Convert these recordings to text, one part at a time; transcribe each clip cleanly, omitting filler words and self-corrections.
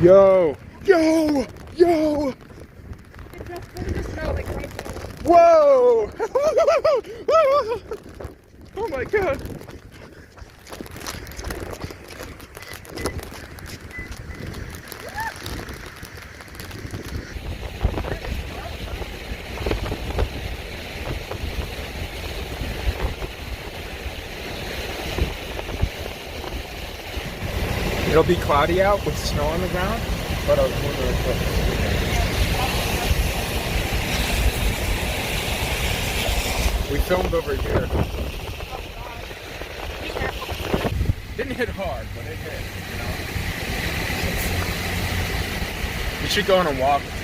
Yo! Yo! Yo! Whoa! Oh my god! It'll be cloudy out with snow on the ground, but I was wondering if we filmed over here. Didn't hit hard, but it hit, you know? We should go on a walk today.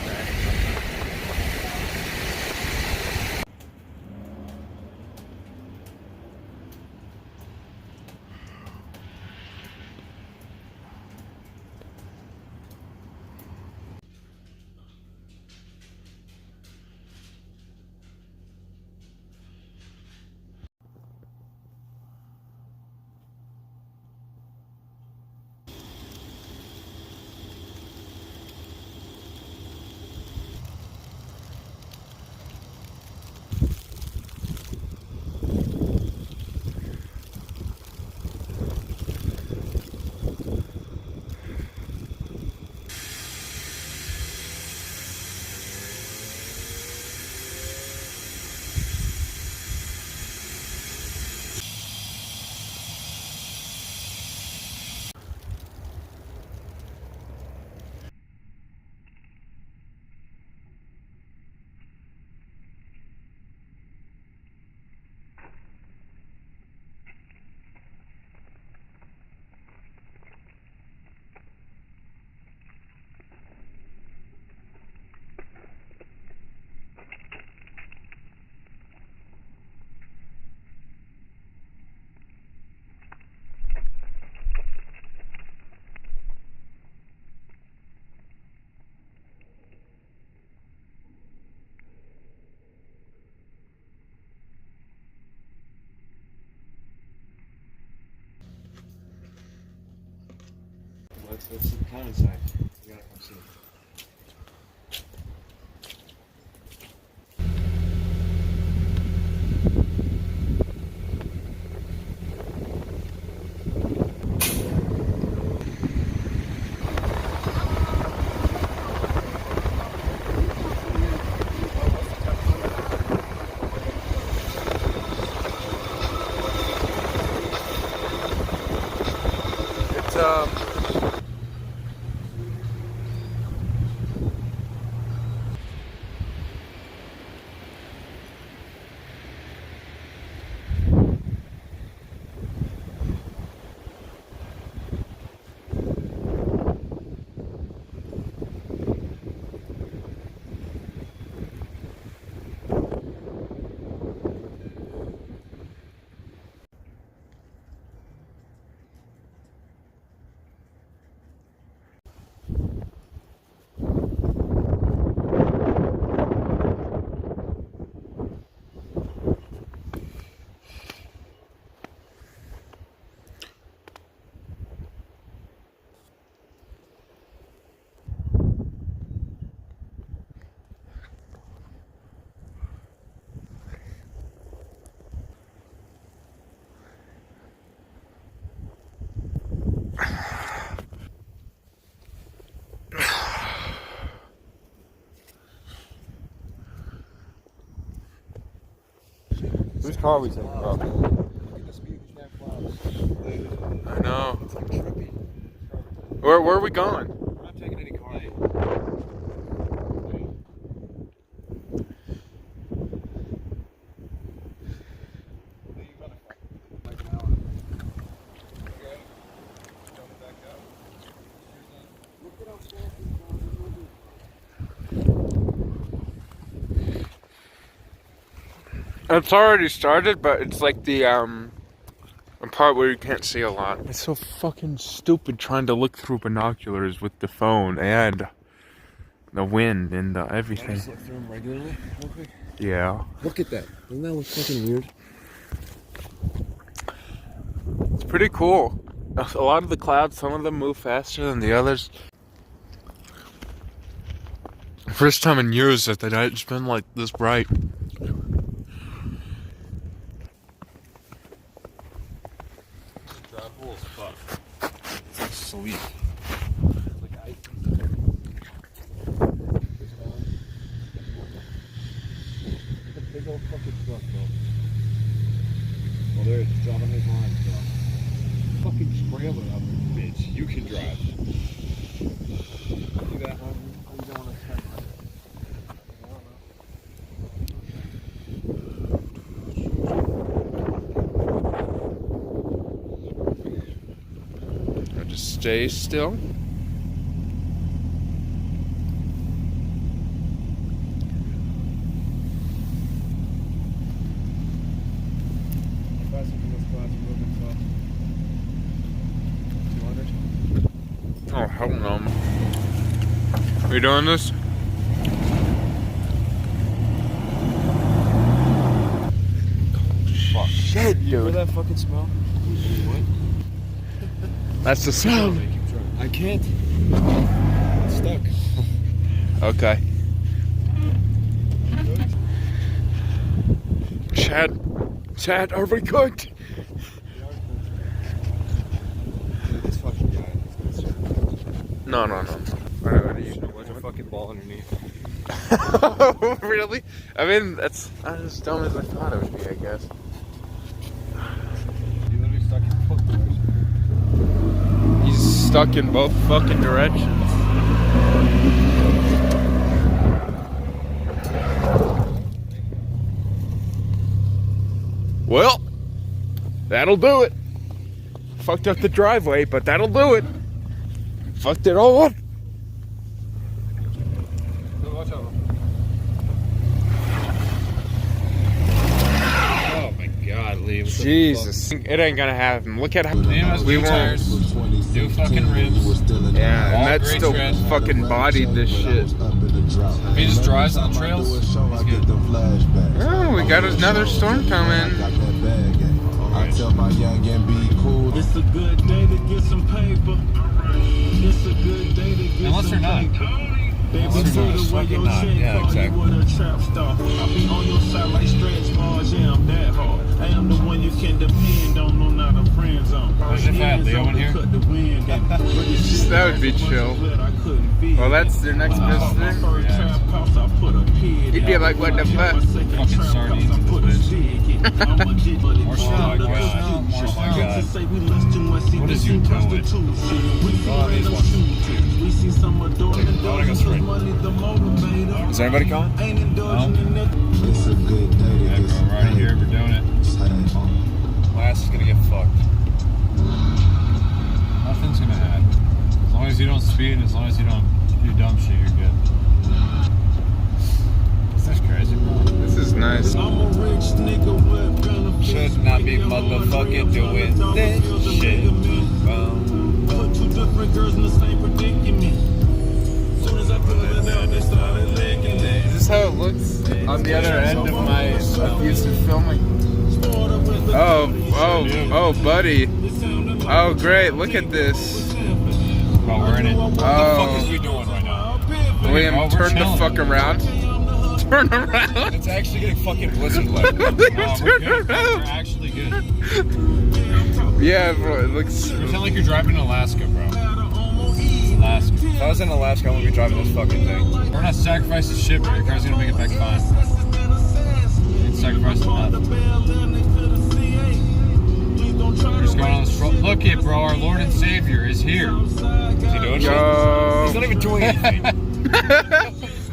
Let's come inside. You gotta come see. Whose car are we taking? Oh. Look at this view. I know. It's like trippy. Where are we going? We're not taking any car. It's already started, but it's like the part where you can't see a lot. It's so fucking stupid trying to look through binoculars with the phone and the wind and the everything. Just look through them regularly, real quick. Yeah. Look at that. Doesn't that look fucking weird? It's pretty cool. A lot of the clouds, some of them move faster than the others. First time in years that the night's been like this bright. Drivable as fuck. It's like sleep. Like ice. It's a big old fucking truck, bro. Well, there it's dropping his line, bro. Fucking trailer up, bitch. You can drive. Look at that, I'm going to 10. Just stay still. Oh, hell no. Are you doing this? Fuck. Shit, You hear dude. that fucking smell? What? That's the sound. I can't. It's stuck. Okay. Chad, are we good? This fucking guy. No. There's a fucking ball underneath. Really? I mean, that's not as dumb as I thought it would be, I guess. You literally stuck in both directions. He's stuck in both fucking directions. Well, that'll do it. Fucked up the driveway, but that'll do it. Fucked it all up. Watch out. Oh my god, Lee. Jesus. It ain't gonna happen. Look at how we won't. Tires, new fucking rims. Yeah, All and that's great still tread. fucking bodied this shit. If he just drives on the trails, he's good. Oh, we got another storm coming. I tell my young and be cool. It's a good day to get some paper. It's a good day to get Unless they're not. Unless they're not. Fucking not. Yeah, exactly. I'll be on your side like stretch bars. Yeah, I'm that hard. I am the one you can depend on, no, not a friend zone. Where's your fat Leo in here? That would be chill. Well, that's their next visitor. He'd be like, what the fuck? Fucking sardines in this bitch. More shit like that. Oh my god. What is you doing? Go on these ones. Is everybody gone? No? It's a good day to Yeah, get bro, some right here, we're doing it. Class is gonna get fucked. Nothing's gonna happen. As long as you don't speed and as long as you don't do dumb shit, you're good. This is crazy, bro. This is nice. Should not be motherfucking doing this shit. Put two different girls in the same predicament. Soon as I put it down, they started licking it. Is this how it looks on the other end of my abusive filming? Oh, buddy. Oh, great. Look at this. Oh, we're in it. What the fuck is Oh, we doing right now? William, Oh, we're turn the chilling. fuck around. Turn around. It's actually getting fucking blizzard like. We're Turn good. We're around. actually good. Yeah, bro, it looks. You sound like you're driving in Alaska, bro. It's Alaska. If I was in Alaska, I wouldn't be driving this fucking thing. We're not sacrificing shit, bro. Your car's gonna make it back fine. You ain't sacrificing nothing. We're just going on this road. Look it, bro. Our Lord and Savior is here. Is he doing shit? Yo. He's not even doing anything.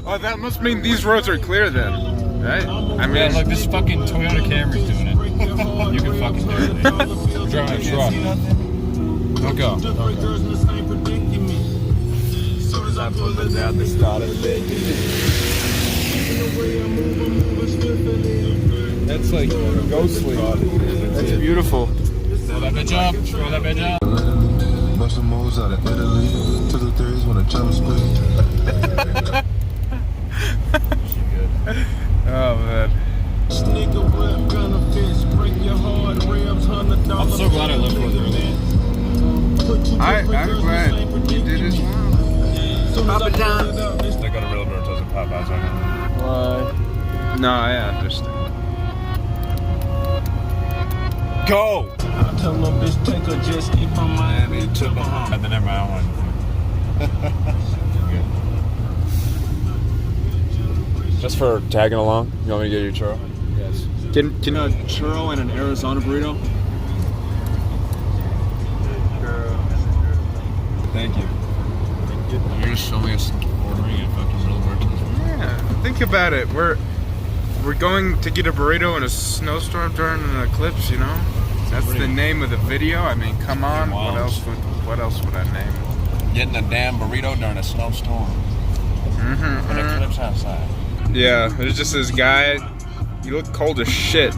Oh, that must mean these roads are clear then, right? I mean, Yeah, look, this fucking Toyota Camry's doing it. You can fucking do it. We're driving a truck. Don't go. I put it down, they started licking it. that's like ghostly. That's beautiful. Roll that bitch up. Roll that bitch up. Bunch of moves out of Italy. 2 to 3s when a jump squeeze. Oh man. I'm so glad I left work early. I'm glad you did as well. Papa John. They got a real burn, doesn't pop. Popeyes right now. Why? No, I understand. Go! I tell my bitch take a jet ski from Miami to Bahamas. And then never mind, one. Just for tagging along, you want me to get you a churro? Yes. Can a churro and an Arizona burrito? Thank you. You're just showing us ordering at fucking Little Merchants. Yeah, think about it. We're going to get a burrito in a snowstorm during an eclipse, you know? That's the name of the video. I mean, come on. What else would I name? Getting a damn burrito during a snowstorm. An eclipse outside. Yeah, there's just this guy. You look cold as shit.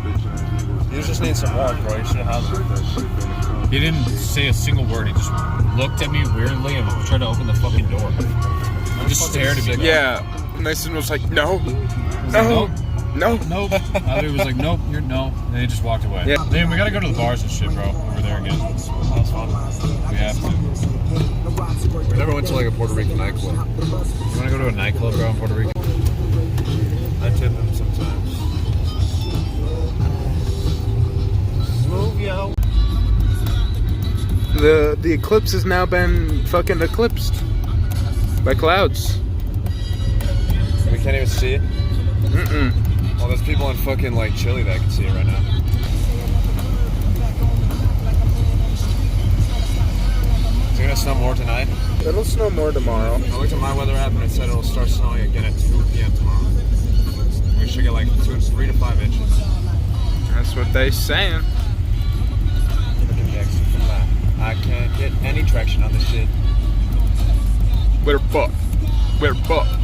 You just need some warmth, bro. You should have. He didn't say a single word. He just looked at me weirdly and tried to open the fucking door. He just stared at me. Yeah. Mason was like, no. No. No. Nope. Other was like, nope, you're no. And he just walked away. Yeah. Man, we gotta go to the bars and shit, bro. Over there again. That's fun. We have to. We never went to like a Puerto Rican nightclub. You wanna go to a nightclub, bro, in Puerto Rico? I tip them sometimes. Move, yo. The eclipse has now been fucking eclipsed by clouds. We can't even see it? Well, there's people in fucking like Chile that can see it right now. Is it gonna snow more tonight? It'll snow more tomorrow. I looked at my weather app and it said it'll start snowing again at 2 p.m. tomorrow. We should get like 3 to 5 inches. That's what they saying. I can't get any traction on this shit. We're fucked. We're fucked.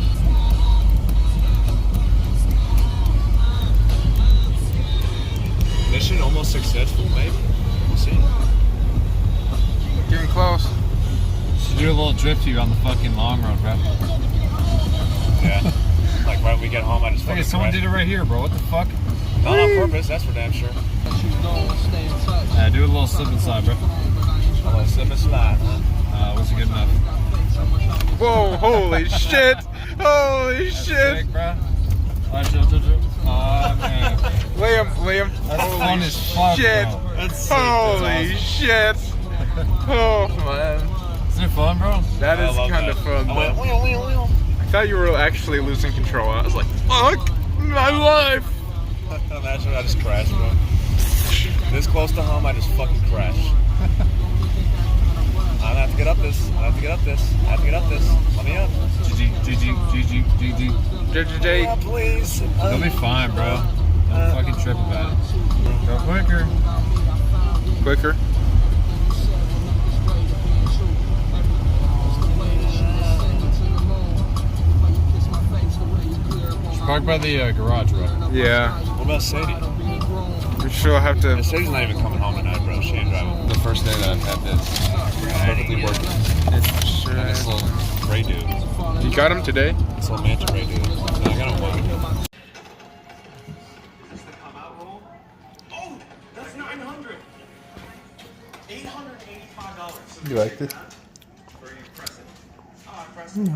Mission almost successful, maybe. We'll see. Getting close. Should do a little drift here on the fucking long road, bro. Yeah. Like right when we get home, I just fucking someone did it right here, bro. What the fuck? Not on purpose, that's for damn sure. Yeah, do a little slip and slide, bro. A little slip and slide, huh? Was it good enough? Whoa, holy shit. Holy shit. Sick, bro. Oh, man. Liam. That's holy fun as fuck, shit. bro. That's sick. Holy shit. Oh, man. Isn't it fun, bro? That is kind of fun, though. I thought you were actually losing control. I was like, fuck my life. Imagine I just crashed, bro. This close to home, I just fucking crashed. I have to get up this. I have to get up this. Let me up. GG. JJ. Please. You'll be fine, bro. Don't fucking trip about it. Go quicker. Quicker. Park by the garage, bro. Yeah. What about Sadie? We sure have to. Sadie's not even coming home tonight, bro. She ain't driving. The first day that I've had this. Perfectly working. It's sure. And this little gray dude. You got him today? This little manta gray dude. No, I got him one. Oh, that's 900. $885. You like this? Where you press it? Oh, I pressed it.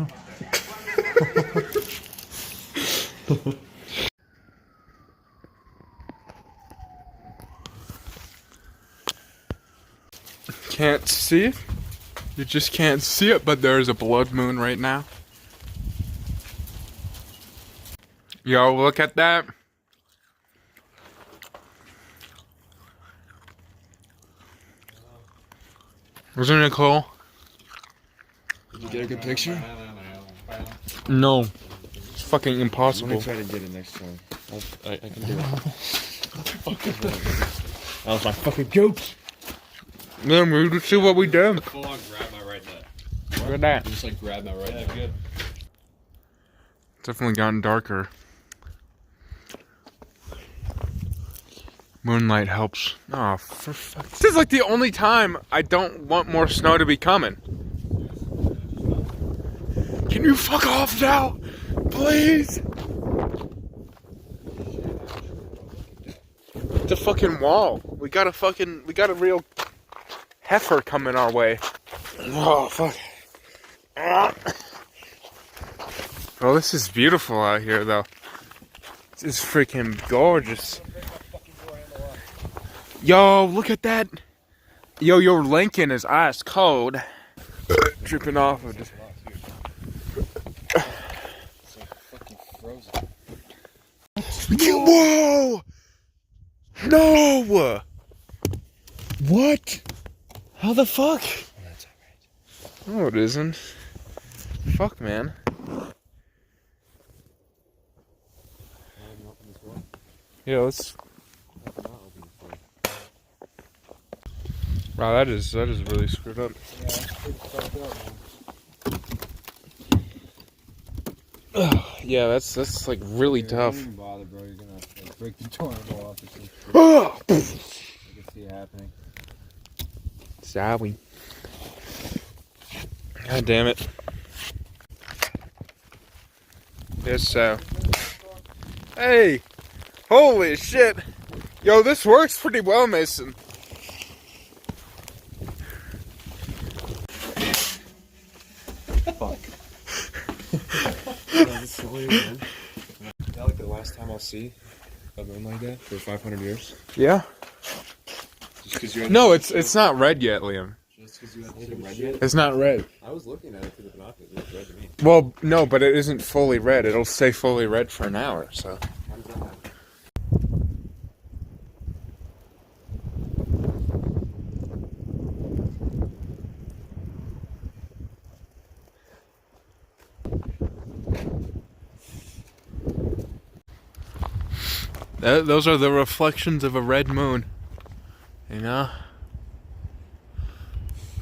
Can't see it. You just can't see it, but there's a blood moon right now. Yo, look at that. Wasn't it cool? Did you get a good picture? No. It's fucking impossible. Let me try to get it next time. I can do it. That was my fucking joke. Then we just see what we did. Full on grab my right nut. Look at that. Just like grab my right nut. Good. Definitely gotten darker. Moonlight helps. Oh, for fuck. This is like the only time I don't want more snow to be coming. Can you fuck off now? Please? It's a fucking wall. We got a real heifer coming our way. Oh, fuck. Oh, this is beautiful out here, though. This is freaking gorgeous. Yo, look at that. Yo, your Lincoln is ice cold. Dripping off of it. It's like fucking frozen. Whoa! No! What? How the fuck? That's alright. No, it isn't. Fuck, man. Yeah, let's. Wow, that is really screwed up. Yeah, that's pretty fucked up, man. Yeah, that's like really tough. Don't even bother, bro. You're gonna like, break the door and go off or some shit. I can see it happening. Sorry. God damn it. Yes, so. Hey! Holy shit! Yo, this works pretty well, Mason. Fuck. Is that like the last time I'll see a moon like that for 500 years? Yeah? Just because you had No, it's not red yet, Liam. Just because you had to red yet? It's not red. I was looking at it through the binoculars. It was red to me. Well, no, but it isn't fully red. It'll stay fully red for an hour, so. How does that happen? Those are the reflections of a red moon. You know?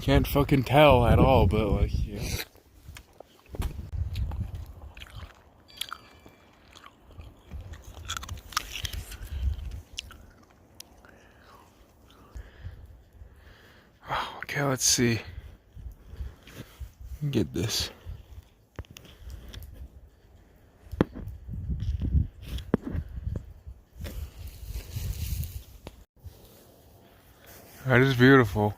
Can't fucking tell at all, but like, yeah. Okay, let's see. Get this. That is beautiful.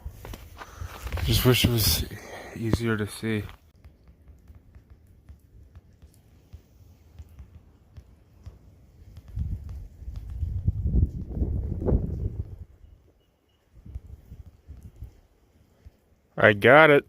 Just wish it was easier to see. I got it.